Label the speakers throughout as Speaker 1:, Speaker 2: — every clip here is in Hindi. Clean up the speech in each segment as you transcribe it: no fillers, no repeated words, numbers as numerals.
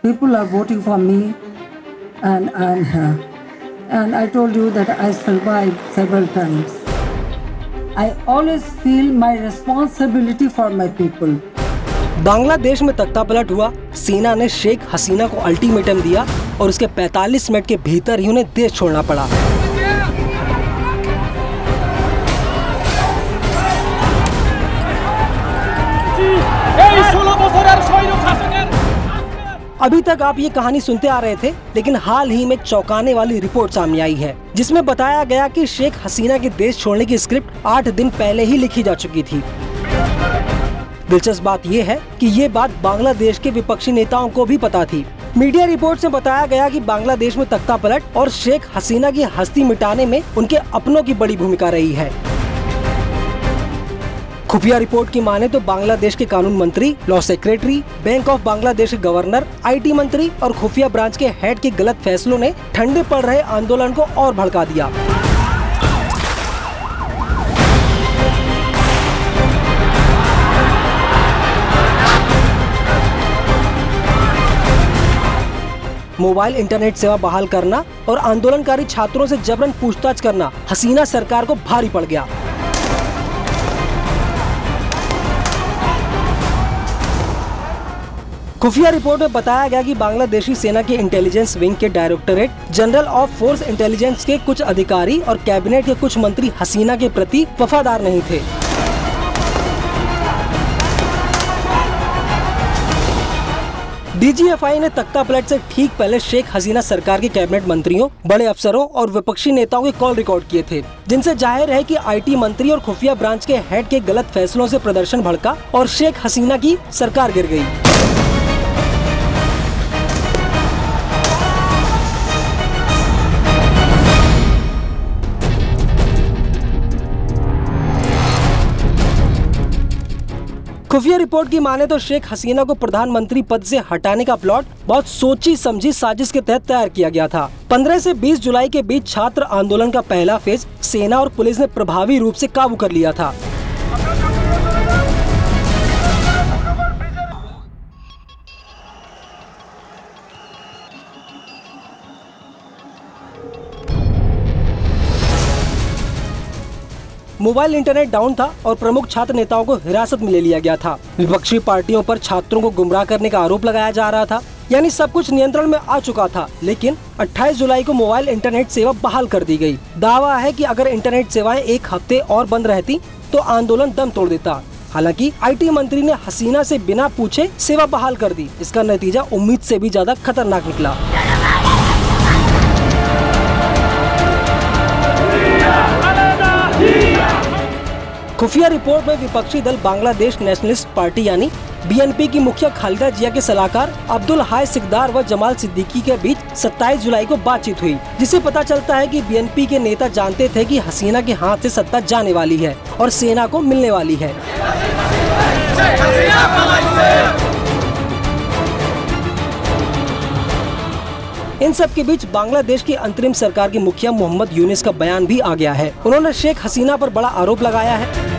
Speaker 1: people are voting for me, and I'm here. And I told you that I survived several times. I always feel my responsibility for my people.
Speaker 2: Bangladesh में तख्ता पलट हुआ। सेना ने शेख हसीना को अल्टीमेटम दिया और उसके 45 मिनट के भीतर ही उन्हें देश छोड़ना पड़ा। अभी तक आप ये कहानी सुनते आ रहे थे, लेकिन हाल ही में चौंकाने वाली रिपोर्ट सामने आई है, जिसमें बताया गया कि शेख हसीना के देश छोड़ने की स्क्रिप्ट 8 दिन पहले ही लिखी जा चुकी थी। दिलचस्प बात यह है कि ये बात बांग्लादेश के विपक्षी नेताओं को भी पता थी। मीडिया रिपोर्ट्स में बताया गया कि बांग्लादेश में तख्ता पलट और शेख हसीना की हस्ती मिटाने में उनके अपनों की बड़ी भूमिका रही है। खुफिया रिपोर्ट की माने तो बांग्लादेश के कानून मंत्री, law secretary, bank of Bangladesh के गवर्नर, आईटी मंत्री और खुफिया ब्रांच के हेड के गलत फैसलों ने ठंडे पड़ रहे आंदोलन को और भड़का दिया। मोबाइल इंटरनेट सेवा बहाल करना और आंदोलनकारी छात्रों से जबरन पूछताछ करना हसीना सरकार को भारी पड़ गया। खुफिया रिपोर्ट में बताया गया कि बांग्लादेशी सेना के इंटेलिजेंस विंग के directorate general of force intelligence के कुछ अधिकारी और कैबिनेट के कुछ मंत्री हसीना के प्रति वफादार नहीं थे। डीजीएफआई ने तख्ता पलट से ठीक पहले शेख हसीना सरकार के कैबिनेट मंत्रियों, बड़े अफसरों और विपक्षी नेताओं के कॉल रिकॉर्ड किए थे, जिनसे जाहिर है कि आईटी मंत्री और खुफिया ब्रांच के हेड के गलत फैसलों से प्रदर्शन भड़का और शेख हसीना की सरकार गिर गई। खुफिया रिपोर्ट की माने तो शेख हसीना को प्रधानमंत्री पद से हटाने का प्लॉट बहुत सोची समझी साजिश के तहत तैयार किया गया था। 15 से 20 जुलाई के बीच छात्र आंदोलन का पहला फेज सेना और पुलिस ने प्रभावी रूप से काबू कर लिया था। मोबाइल इंटरनेट डाउन था और प्रमुख छात्र नेताओं को हिरासत में ले लिया गया था। विपक्षी पार्टियों पर छात्रों को गुमराह करने का आरोप लगाया जा रहा था, यानी सब कुछ नियंत्रण में आ चुका था। लेकिन 28 जुलाई को मोबाइल इंटरनेट सेवा बहाल कर दी गई। दावा है कि अगर इंटरनेट सेवाएं एक हफ्ते और बंद रहती तो आंदोलन दम तोड़ देता। हालांकि आईटी मंत्री ने हसीना से बिना पूछे सेवा बहाल कर दी। इसका नतीजा उम्मीद से भी ज्यादा खतरनाक निकला। खुफिया रिपोर्ट में विपक्षी दल बांग्लादेश नेशनलिस्ट पार्टी यानी बीएनपी की मुखिया खालिदा जिया के सलाहकार अब्दुल हाय सिकदार व जमाल सिद्दीकी के बीच 27 जुलाई को बातचीत हुई, जिसे पता चलता है कि बीएनपी के नेता जानते थे कि हसीना के हाथ से सत्ता जाने वाली है और सेना को मिलने वाली है। इन सब के बीच बांग्लादेश की अंतरिम सरकार के मुखिया मोहम्मद यूनिस का बयान भी आ गया है। उन्होंने शेख हसीना पर बड़ा आरोप लगाया है।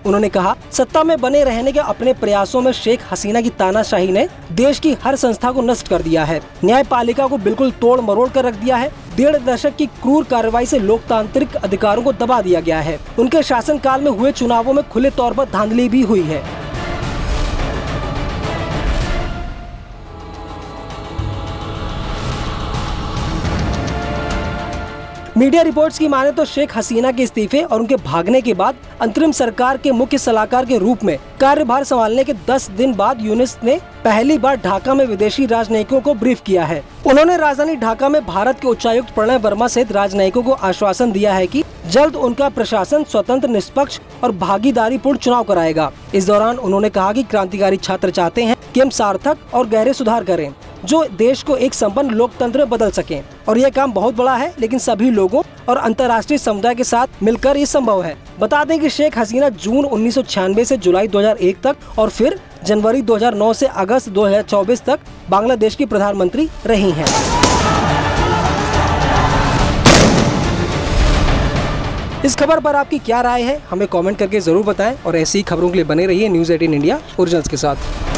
Speaker 2: उन्होंने कहा, सत्ता में बने रहने के अपने प्रयासों में शेख हसीना की तानाशाही ने देश की हर संस्था को नष्ट कर दिया है, न्यायपालिका को बिल्कुल तोड़ मरोड़ कर रख दिया है। 1.5 दशक की क्रूर कार्रवाई से लोकतांत्रिक अधिकारों को दबा दिया गया है। उनके शासनकाल में हुए चुनावों में खुले तौर पर धांधली भी हुई है। मीडिया रिपोर्ट्स की माने तो शेख हसीना के इस्तीफे और उनके भागने के बाद अंतरिम सरकार के मुख्य सलाहकार के रूप में कार्यभार संभालने के 10 दिन बाद यूनिस ने पहली बार ढाका में विदेशी राजनयिकों को ब्रीफ किया है। उन्होंने राजधानी ढाका में भारत के उच्चायुक्त प्रणय वर्मा सहित राजनयिकों को आश्वासन दिया है कि जल्द उनका प्रशासन स्वतंत्र, निष्पक्ष और भागीदारीपूर्ण चुनाव कराएगा। इस दौरान उन्होंने कहा कि क्रांतिकारी छात्र चाहते हैं कि हम सार्थक और गहरे सुधार करें जो देश को एक संपन्न लोकतंत्र में बदल सकें, और यह काम बहुत बड़ा है, लेकिन सभी लोगों और अंतर्राष्ट्रीय समुदाय के साथ मिलकर ये संभव है। बता दें कि शेख हसीना जून 1996 से जुलाई 2001 तक और फिर जनवरी 2009 से अगस्त 2024 तक बांग्लादेश की प्रधानमंत्री रही हैं। इस खबर पर आपकी क्या राय है, हमें कमेंट करके जरूर बताएं और ऐसी ही खबरों के लिए बने रहिए न्यूज़ 18 इंडिया ओरिजिनल्स के साथ।